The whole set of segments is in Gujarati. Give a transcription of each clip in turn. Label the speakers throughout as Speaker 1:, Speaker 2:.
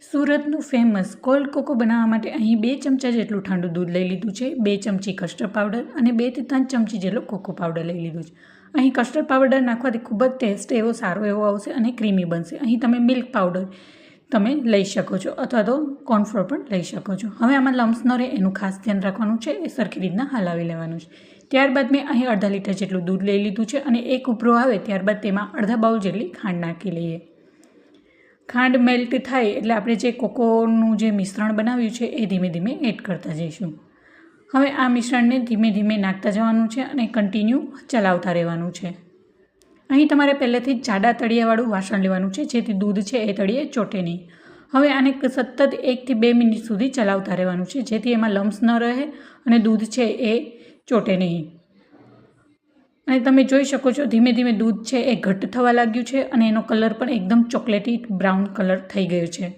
Speaker 1: સુરતનું ફેમસ કોલ્ડ કોકો બનાવવા માટે અહીં 2 ચમચા જેટલું ઠંડુ દૂધ લઈ લીધું છે, 2 ચમચી કસ્ટર્ડ પાવડર અને 2 થી 3 ચમચી જેટલો કોકો પાવડર લઈ લીધું છે. અહીં કસ્ટર્ડ પાવડર નાખવાથી ખૂબ જ ટેસ્ટ એવો સારો એવો આવશે અને ક્રીમી બનશે. અહીં તમે મિલ્ક પાવડર તમે લઈ શકો છો અથવા તો કોર્નફ્લોર પણ લઈ શકો છો. હવે આમાં લમ્સ ન રહે એનું ખાસ ધ્યાન રાખવાનું છે, એ સરખી રીતના હલાવી લેવાનું છે. ત્યારબાદ મેં અહીં અડધા લીટર જેટલું દૂધ લઈ લીધું છે અને એક ઉભરો આવે ત્યારબાદ તેમાં અડધા બાઉલ જેટલી ખાંડ નાખી લઈએ. ખાંડ મેલ્ટ થાય એટલે આપણે જે કોકોનું જે મિશ્રણ બનાવ્યું છે એ ધીમે ધીમે એડ કરતા જઈશું. હવે આ મિશ્રણને ધીમે ધીમે નાખતા જવાનું છે અને કન્ટિન્યુ ચલાવતા રહેવાનું છે. અહીં તમારે પહેલેથી જ જાડા તળિયાવાળું વાસણ લેવાનું છે, જેથી દૂધ છે એ તળિયે ચોટે નહીં. હવે આને સતત 1 થી 2 મિનિટ સુધી ચલાવતા રહેવાનું છે, જેથી એમાં લમ્સ ન રહે અને દૂધ છે એ ચોટે નહીં. અને તમે જોઈ શકો છો ધીમે ધીમે દૂધ છે એ ઘટ્ટ થવા લાગ્યું છે અને એનો કલર પણ એકદમ ચોકલેટી બ્રાઉન કલર થઈ ગયો છે.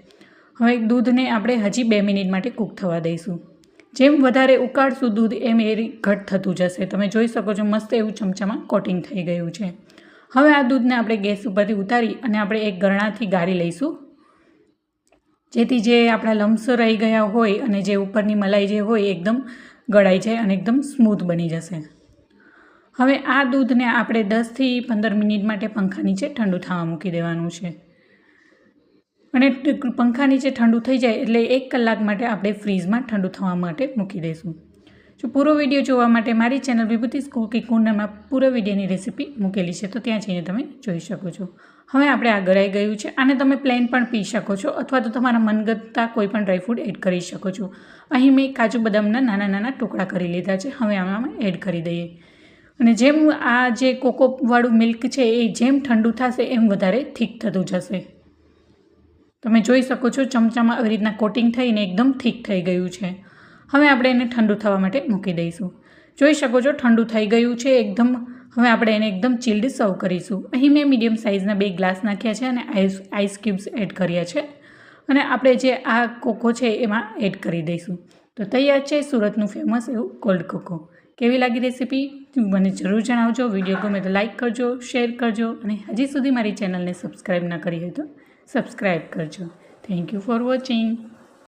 Speaker 1: હવે દૂધને આપણે હજી 2 મિનિટ માટે કૂક થવા દઈશું. જેમ વધારે ઉકાળશું દૂધ એમ એ ઘટ્ટ થતું જશે. તમે જોઈ શકો છો મસ્ત એવું ચમચામાં કોટિંગ થઈ ગયું છે. હવે આ દૂધને આપણે ગેસ ઉપરથી ઉતારી અને આપણે એક ગરણાથી ગાળી લઈશું, જેથી જે આપણા લમ્સ રહી ગયા હોય અને જે ઉપરની મલાઈ જે હોય એકદમ ગળાઈ જાય અને એકદમ સ્મૂથ બની જશે. હવે આ દૂધને આપણે 10 થી 15 મિનિટ માટે પંખા નીચે ઠંડુ થવા મૂકી દેવાનું છે. અને પંખા નીચે ઠંડુ થઈ જાય એટલે 1 કલાક માટે આપણે ફ્રીઝમાં ઠંડુ થવા માટે મૂકી દઈશું. જો પૂરો વિડીયો જોવા માટે મારી ચેનલ વિભૂતિસ કુકિંગ કોર્નરમાં પૂરો વિડીયોની રેસીપી મૂકેલી છે, તો ત્યાં જઈને તમે જોઈ શકો છો. હવે આપણે આ ગળાઈ ગયું છે. આને તમે પ્લેન પણ પી શકો છો અથવા તો તમારા મનગમતા કોઈ પણ ડ્રાયફ્રૂટ એડ કરી શકો છો. અહીં મેં કાજુ બદામના નાના નાના ટુકડા કરી લીધા છે. હવે આમાં એડ કરી દઈએ. અને જેમ આ જે કોકોવાળું મિલ્ક છે એ જેમ ઠંડુ થશે એમ વધારે થીક થતું જશે. તમે જોઈ શકો છો ચમચામાં આવી રીતના કોટિંગ થઈને એકદમ થીક થઈ ગયું છે. હવે આપણે એને ઠંડુ થવા માટે મૂકી દઈશું. જોઈ શકો છો ઠંડુ થઈ ગયું છે એકદમ. હવે આપણે એને એકદમ ચિલ્ડ સર્વ કરીશું. અહીં મેં મીડિયમ સાઇઝના 2 ગ્લાસ નાખ્યા છે અને આઈસ ક્યુબ્સ એડ કર્યા છે અને આપણે જે આ કોકો છે એમાં એડ કરી દઈશું. તો તૈયાર છે સુરતનું ફેમસ એવું કોલ્ડ કોકો. કેવી લાગી રેસીપી મને જરૂર જણાવજો. વિડીયો ગમે તો લાઇક કરજો, શેર કરજો અને હજી સુધી મારી ચેનલને સબસ્ક્રાઈબ ના કરી હોય તો સબસ્ક્રાઈબ કરજો. Thank you for watching.